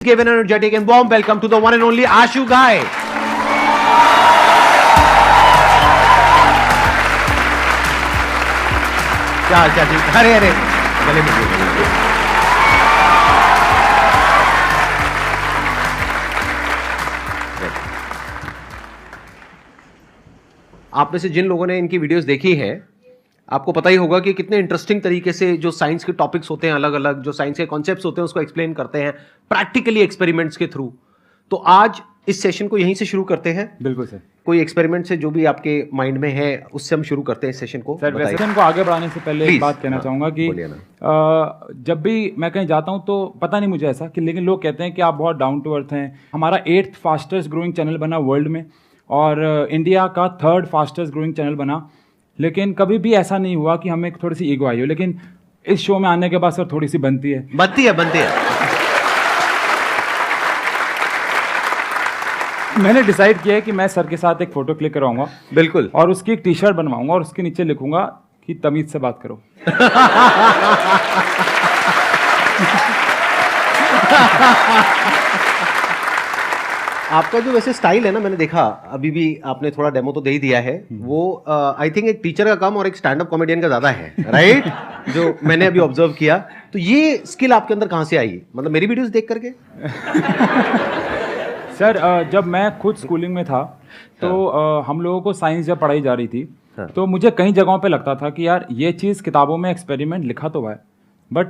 Give an energetic and warm welcome to the one and only Ashu Ghai. क्या हाल चाल जी? अरे अरे गले मिल आप में से जिन लोगों ने इनकी वीडियोस देखी हैं, आपको पता ही होगा कि कितने इंटरेस्टिंग तरीके से जो साइंस के टॉपिक्स होते हैं, अलग अलग जो साइंस के कॉन्सेप्ट्स होते हैं, उसको एक्सप्लेन करते हैं प्रैक्टिकली एक्सपेरिमेंट्स के थ्रू। तो आज इस सेशन को यहीं से शुरू करते हैं। बिल्कुल सर। कोई एक्सपेरिमेंट से जो भी आपके माइंड में है उससे हम शुरू करते हैं इस सेशन को। सर वैसे को आगे बढ़ाने से पहले एक बात कहना चाहूंगा कि जब भी मैं कहीं जाता हूं तो पता नहीं मुझे ऐसा कि, लेकिन लोग कहते हैं कि आप बहुत डाउन टू अर्थ हैं। हमारा 8th फास्टेस्ट ग्रोइंग चैनल बना वर्ल्ड में और इंडिया का 3rd फास्टेस्ट ग्रोइंग चैनल बना, लेकिन कभी भी ऐसा नहीं हुआ कि हमें थोड़ी सी ईगो आई हो। लेकिन इस शो में आने के बाद सर थोड़ी सी बनती है। मैंने डिसाइड किया है कि मैं सर के साथ एक फोटो क्लिक करवाऊंगा, बिल्कुल, और उसकी एक टी-शर्ट बनवाऊंगा और उसके नीचे लिखूंगा कि तमीज से बात करो। आपका जो वैसे स्टाइल है ना, मैंने देखा अभी भी आपने थोड़ा डेमो तो दे ही दिया है, वो आई थिंक एक टीचर का काम और एक स्टैंड अप कॉमेडियन का ज्यादा है, राइट? जो मैंने अभी ऑब्जर्व किया। तो ये स्किल आपके अंदर कहाँ से आई, मतलब मेरी वीडियोस देख करके? सर जब मैं खुद स्कूलिंग में था तो हम लोगों को साइंस जब पढ़ाई जा रही थी तो मुझे कई जगहों पे लगता था कि यार ये चीज़ किताबों में एक्सपेरिमेंट लिखा तो है, बट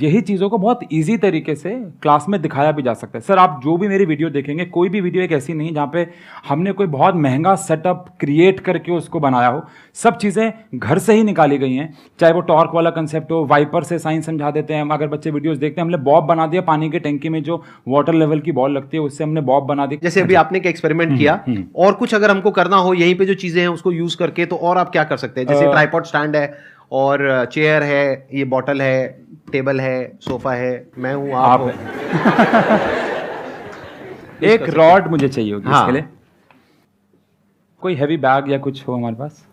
यही चीज़ों को बहुत इजी तरीके से क्लास में दिखाया भी जा सकता है। सर आप जो भी मेरी वीडियो देखेंगे, कोई भी वीडियो एक ऐसी नहीं जहाँ पे हमने कोई बहुत महंगा सेटअप क्रिएट करके उसको बनाया हो। सब चीज़ें घर से ही निकाली गई हैं, चाहे वो टॉर्क वाला कंसेप्ट हो, वाइपर से साइंस समझा देते हैं। अगर बच्चे वीडियोस देखते हैं, हमने बॉब बना दिया, पानी की टंकी में जो वाटर लेवल की बॉल लगती है उससे हमने बॉब बना दी। जैसे अभी आपने एक एक्सपेरिमेंट किया, और कुछ अगर हमको करना हो यहीं पे जो चीजें हैं उसको यूज करके, तो और आप क्या कर सकते हैं? जैसे ट्राइपॉड स्टैंड है और चेयर है, ये बॉटल है, टेबल है, सोफा है, मैं हूं, आप हो। एक रॉड मुझे चाहिए होगी इसके लिए। कोई हैवी बैग या कुछ हो हमारे पास?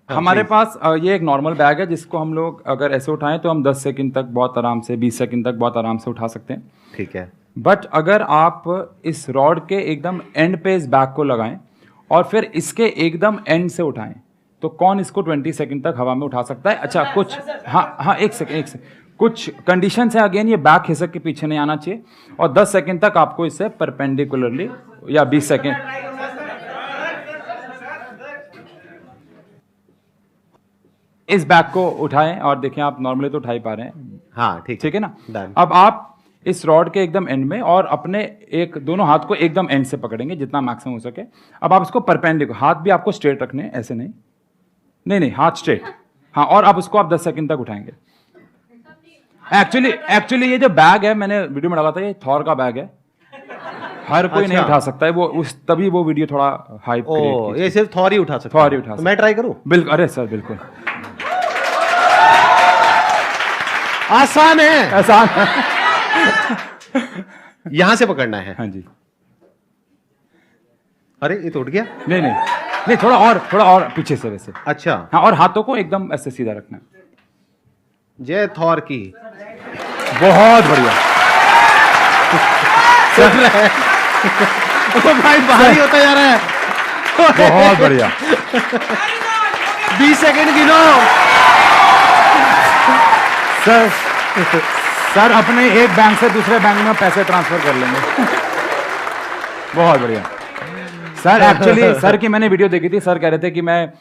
हमारे पास ये एक नॉर्मल बैग है जिसको हम लोग अगर ऐसे उठाएं तो हम 10 सेकंड तक बहुत आराम से, 20 सेकंड तक बहुत आराम से उठा सकते हैं। ठीक है। बट अगर आप इस रॉड के एकदम एंड पे इस बैग को लगाएं और फिर इसके एकदम एंड से उठाएं तो कौन इसको 20 सेकंड तक हवा में उठा सकता है? अच्छा कुछ हाँ एक सेकंड कुछ कंडीशंस है। अगेन ये बैक खिसक के पीछे नहीं आना चाहिए और 10 सेकंड तक आपको इसे परपेंडिकुलरली, या 20 सेकंड इस बैग को उठाएं और देखें आप नॉर्मली तो उठा ही पा रहे हैं। हाँ ठीक है ना। अब आप इस रॉड के एकदम एंड में और अपने एक दोनों हाथ को एकदम एंड से पकड़ेंगे जितना मैक्सिमम हो सके। अब आप इसको परपेंडिकुलर, हाथ भी आपको स्ट्रेट रखने हैं, ऐसे नहीं हाथ स्ट्रेट। हाँ, और अब उसको आप 10 सेकंड तक उठाएंगे। एक्चुअली ये जो बैग है, मैंने वीडियो में डाला था, ये थॉर का बैग है, हर कोई नहीं उठा सकता है। वो तभी वो वीडियो थोड़ा हाइप क्रिएट की। ये सिर्फ थॉर ही उठा सकता है। तो मैं ट्राई करूं? बिल्कुल, अरे सर बिल्कुल आसान है। यहां से पकड़ना है। हाँ जी। अरे ये तो उठ गया। नहीं, थोड़ा और पीछे से वैसे। अच्छा हाँ, और हाथों को एकदम ऐसे सीधा रखना है। जय थॉर की। बहुत बढ़िया। चल रहा है। तो भाई भारी होता जा रहा है। बहुत बढ़िया। 20 सेकंड गिनो। सर अपने एक बैंक से दूसरे बैंक में पैसे ट्रांसफर कर लेंगे। बहुत बढ़िया सर। एक्चुअली सर की मैंने वीडियो देखी थी, सर कह रहे थे कि मैं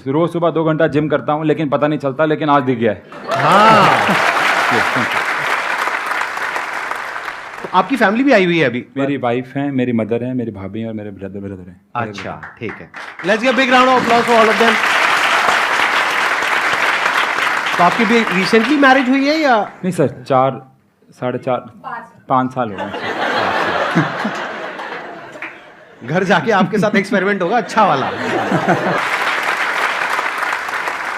रोज सुबह 2 घंटा जिम करता हूं लेकिन पता नहीं चलता, लेकिन आज दिख गया है। हाँ। तो आपकी फैमिली भी आई हुई है अभी? मेरी वाइफ है, मेरी मदर है, मेरी भाभी है और मेरे ब्रदर है। अच्छा ठीक है। Let's give big round of applause for all of them. तो आपकी भी रिसेंटली मैरिज हुई है या नहीं? सर 4, 4.5, 5 साल हो गए। घर जाके आपके साथ एक्सपेरिमेंट होगा अच्छा वाला।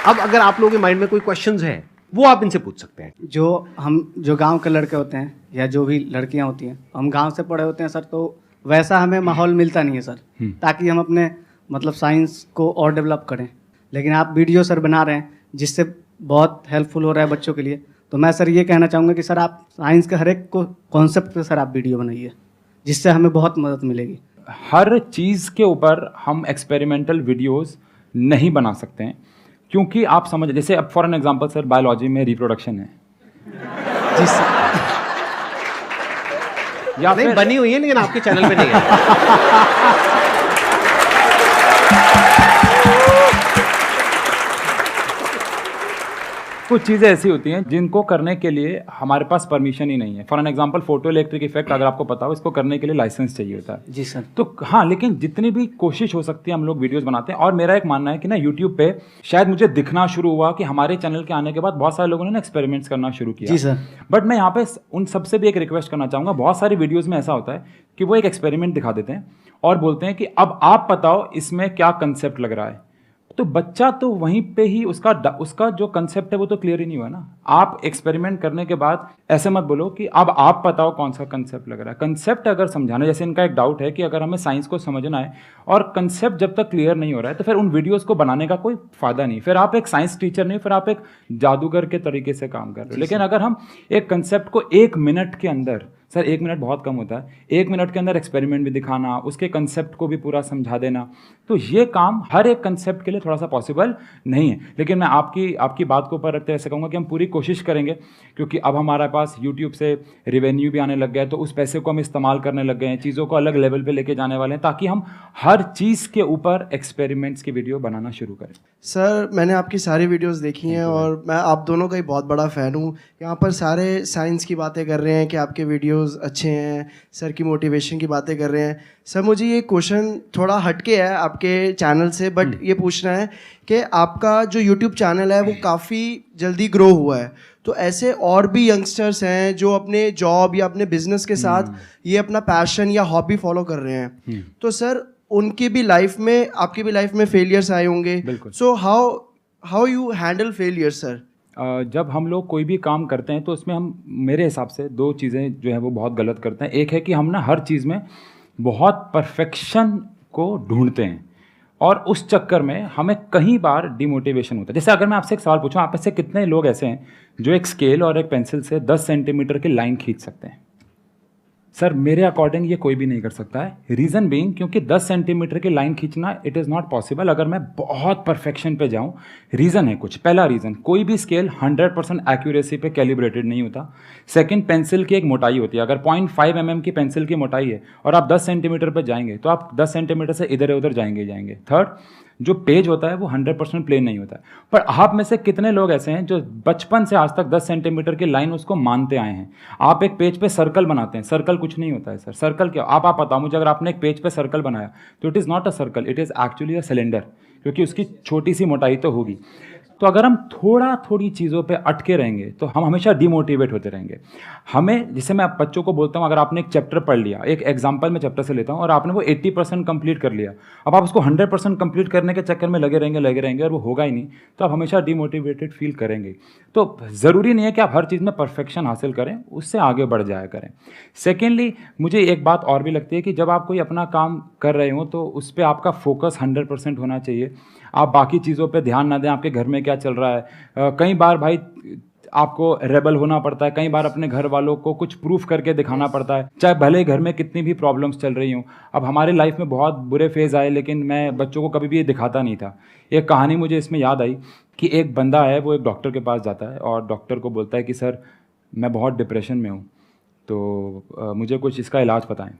अब अगर आप लोगों के माइंड में कोई क्वेश्चंस हैं वो आप इनसे पूछ सकते हैं। जो गांव के लड़के होते हैं या जो भी लड़कियां होती हैं, हम गांव से पढ़े होते हैं सर, तो वैसा हमें माहौल मिलता नहीं है सर, ताकि हम अपने मतलब साइंस को और डेवलप करें। लेकिन आप वीडियो सर बना रहे हैं जिससे बहुत हेल्पफुल हो रहा है बच्चों के लिए, तो मैं सर ये कहना चाहूँगा कि सर आप साइंस के हर एक को कॉन्सेप्ट पे सर आप वीडियो बनाइए, जिससे हमें बहुत मदद मिलेगी। हर चीज़ के ऊपर हम एक्सपेरिमेंटल वीडियोस नहीं बना सकते हैं, क्योंकि आप समझ, जैसे अब for an example sir biology में रिप्रोडक्शन है, जी सर। या नहीं बनी हुई है लेकिन आपके चैनल पे नहीं है। कुछ चीज़ें ऐसी होती हैं जिनको करने के लिए हमारे पास परमिशन ही नहीं है। For an example photo electric effect अगर आपको पता हो, इसको करने के लिए लाइसेंस चाहिए होता है। जी सर। तो हाँ, लेकिन जितनी भी कोशिश हो सकती है हम लोग वीडियोस बनाते हैं। और मेरा एक मानना है कि ना यूट्यूब पे शायद मुझे दिखना शुरू हुआ कि हमारे चैनल के आने के बाद बहुत सारे लोगों ने ना एक्सपेरिमेंट्स करना शुरू किया। जी सर। बट मैं यहाँ पे उन सबसे भी एक रिक्वेस्ट करना चाहूँगा, बहुत सारी वीडियोज़ में ऐसा होता है कि वो एक एक्सपेरिमेंट दिखा देते हैं और बोलते हैं कि अब आप बताओ इसमें क्या कंसेप्ट लग रहा है। तो बच्चा तो वहीं पे ही उसका जो कंसेप्ट है वो तो क्लियर ही नहीं हुआ ना। आप एक्सपेरिमेंट करने के बाद ऐसे मत बोलो कि अब आप बताओ कौन सा कंसेप्ट लग रहा है। कंसेप्ट अगर समझाना, जैसे इनका एक डाउट है कि अगर हमें साइंस को समझना है और कंसेप्ट जब तक क्लियर नहीं हो रहा है तो फिर उन वीडियोस को बनाने का कोई फायदा नहीं। फिर आप एक साइंस टीचर नहीं, फिर आप एक जादूगर के तरीके से काम कर रहे हो। लेकिन अगर हम एक कंसेप्ट को 1 मिनट के अंदर, सर 1 मिनट बहुत कम होता है, 1 मिनट के अंदर एक्सपेरिमेंट भी दिखाना, उसके कंसेप्ट को भी पूरा समझा देना, तो ये काम हर एक कंसेप्ट के लिए थोड़ा सा पॉसिबल नहीं है। लेकिन मैं आपकी बात को ऊपर रखते ऐसे कहूँगा कि हम पूरी कोशिश करेंगे, क्योंकि अब हमारे पास यूट्यूब से रिवेन्यू भी आने लग गया है, तो उस पैसे को हम इस्तेमाल करने लग गए हैं, चीज़ों को अलग लेवल पे लेके जाने वाले हैं, ताकि हम हर चीज़ के ऊपर एक्सपेरिमेंट्स की वीडियो बनाना शुरू करें। सर मैंने आपकी सारी वीडियोस देखी हैं और मैं आप दोनों का ही बहुत बड़ा फ़ैन हूँ। यहाँ पर सारे साइंस की बातें कर रहे हैं कि आपके वीडियोस अच्छे हैं, सर की मोटिवेशन की बातें कर रहे हैं। सर मुझे ये क्वेश्चन थोड़ा हटके है आपके चैनल से, बट ये पूछना है कि आपका जो यूट्यूब चैनल है वो काफ़ी जल्दी ग्रो हुआ है, तो ऐसे और भी यंगस्टर्स हैं जो अपने जॉब या अपने बिजनेस के साथ ये अपना पैशन या हॉबी फॉलो कर रहे हैं, तो सर उनकी भी लाइफ में, आपकी भी लाइफ में फेलियर्स आए होंगे, so how you handle failure sir? जब हम लोग कोई भी काम करते हैं तो उसमें हम, मेरे हिसाब से 2 चीज़ें जो है वो बहुत गलत करते हैं। एक है कि हम ना हर चीज़ में बहुत परफेक्शन को ढूंढते हैं और उस चक्कर में हमें कई बार डिमोटिवेशन होता है। जैसे अगर मैं आपसे एक सवाल पूछूं, आप में से कितने लोग ऐसे हैं जो एक स्केल और एक पेंसिल से 10 सेंटीमीटर की लाइन खींच सकते हैं? सर मेरे अकॉर्डिंग ये कोई भी नहीं कर सकता है। रीज़न बीइंग, क्योंकि 10 सेंटीमीटर की लाइन खींचना इट इज़ नॉट पॉसिबल अगर मैं बहुत परफेक्शन पे जाऊं। रीज़न है कुछ। पहला रीज़न, कोई भी स्केल 100% एक्यूरेसी पे कैलिब्रेटेड नहीं होता। सेकंड, पेंसिल की एक मोटाई होती है। अगर 0.5 mm की पेंसिल की मोटाई है और आप 10 सेंटीमीटर पर जाएंगे तो आप 10 सेंटीमीटर से इधर उधर जाएंगे। थर्ड, जो पेज होता है वो 100% प्लेन नहीं होता है। पर आप में से कितने लोग ऐसे हैं जो बचपन से आज तक 10 सेंटीमीटर की लाइन उसको मानते आए हैं? आप एक पेज पे सर्कल बनाते हैं, सर्कल कुछ नहीं होता है सर। सर्कल क्या, आप बताओ मुझे, अगर आपने एक पेज पे सर्कल बनाया तो it is not a circle, it is actually a cylinder, क्योंकि उसकी छोटी सी मोटाई तो होगी। तो अगर हम थोड़ी चीज़ों पे अटके रहेंगे तो हम हमेशा डिमोटिवेट होते रहेंगे। हमें, जैसे मैं बच्चों को बोलता हूँ, अगर आपने एक चैप्टर पढ़ लिया, एक एग्जाम्पल में चैप्टर से लेता हूँ, और आपने वो 80% कंप्लीट कर लिया, अब आप उसको 100% कंप्लीट करने के चक्कर में लगे रहेंगे और वो होगा ही नहीं, तो आप हमेशा डिमोटिवेटेड फील करेंगे। तो ज़रूरी नहीं है कि आप हर चीज़ में परफेक्शन हासिल करें, उससे आगे बढ़ जाया करें। सेकेंडली, मुझे एक बात और भी लगती है कि जब आप कोई अपना काम कर रहे हो तो उस पर आपका फोकस 100% होना चाहिए। आप बाकी चीज़ों पे ध्यान ना दें, आपके घर में क्या चल रहा है। कई बार भाई आपको रेबल होना पड़ता है, कई बार अपने घर वालों को कुछ प्रूफ करके दिखाना पड़ता है, चाहे भले घर में कितनी भी प्रॉब्लम्स चल रही हों। अब हमारे लाइफ में बहुत बुरे फेज़ आए, लेकिन मैं बच्चों को कभी भी ये दिखाता नहीं था। एक कहानी मुझे इसमें याद आई कि एक बंदा है, वो एक डॉक्टर के पास जाता है और डॉक्टर को बोलता है कि सर मैं बहुत डिप्रेशन में हूँ, तो मुझे कुछ इसका इलाज बताएं।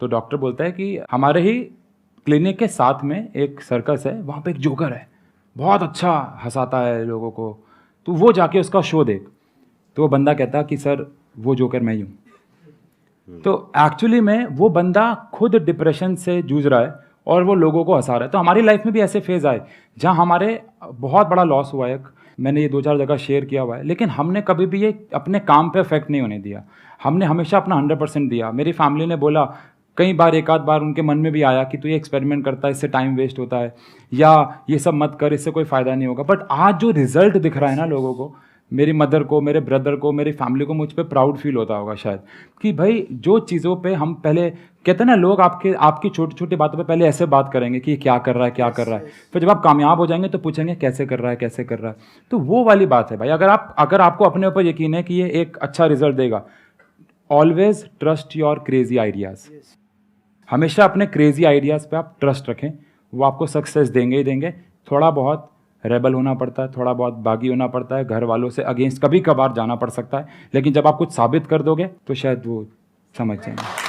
तो डॉक्टर बोलता है कि हमारे ही क्लिनिक के साथ में एक सर्कस है, वहाँ पे एक जोकर है, बहुत अच्छा हंसाता है लोगों को, तो वो जाके उसका शो देख। तो वो बंदा कहता कि सर वो जोकर मैं ही हूँ। तो एक्चुअली में वो बंदा खुद डिप्रेशन से जूझ रहा है और वो लोगों को हंसा रहा है। तो हमारी लाइफ में भी ऐसे फेज़ आए जहाँ हमारे बहुत बड़ा लॉस हुआ है। मैंने ये 2-4 जगह शेयर किया हुआ है, लेकिन हमने कभी भी ये अपने काम पे इफेक्ट नहीं होने दिया। हमने हमेशा अपना 100% दिया। मेरी फैमिली ने बोला, कई बार, एक आध बार उनके मन में भी आया कि तू ये एक्सपेरिमेंट करता है, इससे टाइम वेस्ट होता है, या ये सब मत कर, इससे कोई फ़ायदा नहीं होगा। बट आज जो रिजल्ट दिख रहा है ना लोगों को, मेरी मदर को, मेरे ब्रदर को, मेरी फैमिली को मुझ पे प्राउड फील होता होगा शायद, कि भाई जो चीज़ों पे हम पहले कहते हैं ना, लोग आपकी छोटी छोटी बातों पे पहले ऐसे बात करेंगे कि क्या कर रहा है, क्या कर रहा है, फिर जब आप कामयाब हो जाएंगे तो पूछेंगे कैसे कर रहा है, कैसे कर रहा है। तो वो वाली बात है भाई, अगर आपको अपने ऊपर यकीन है कि ये एक अच्छा रिजल्ट देगा, always trust your crazy ideas. हमेशा अपने क्रेजी आइडियाज़ पे आप ट्रस्ट रखें, वो आपको सक्सेस देंगे ही देंगे। थोड़ा बहुत रेबल होना पड़ता है, थोड़ा बहुत बागी होना पड़ता है, घर वालों से अगेंस्ट कभी कभार जाना पड़ सकता है, लेकिन जब आप कुछ साबित कर दोगे तो शायद वो समझ जाएंगे।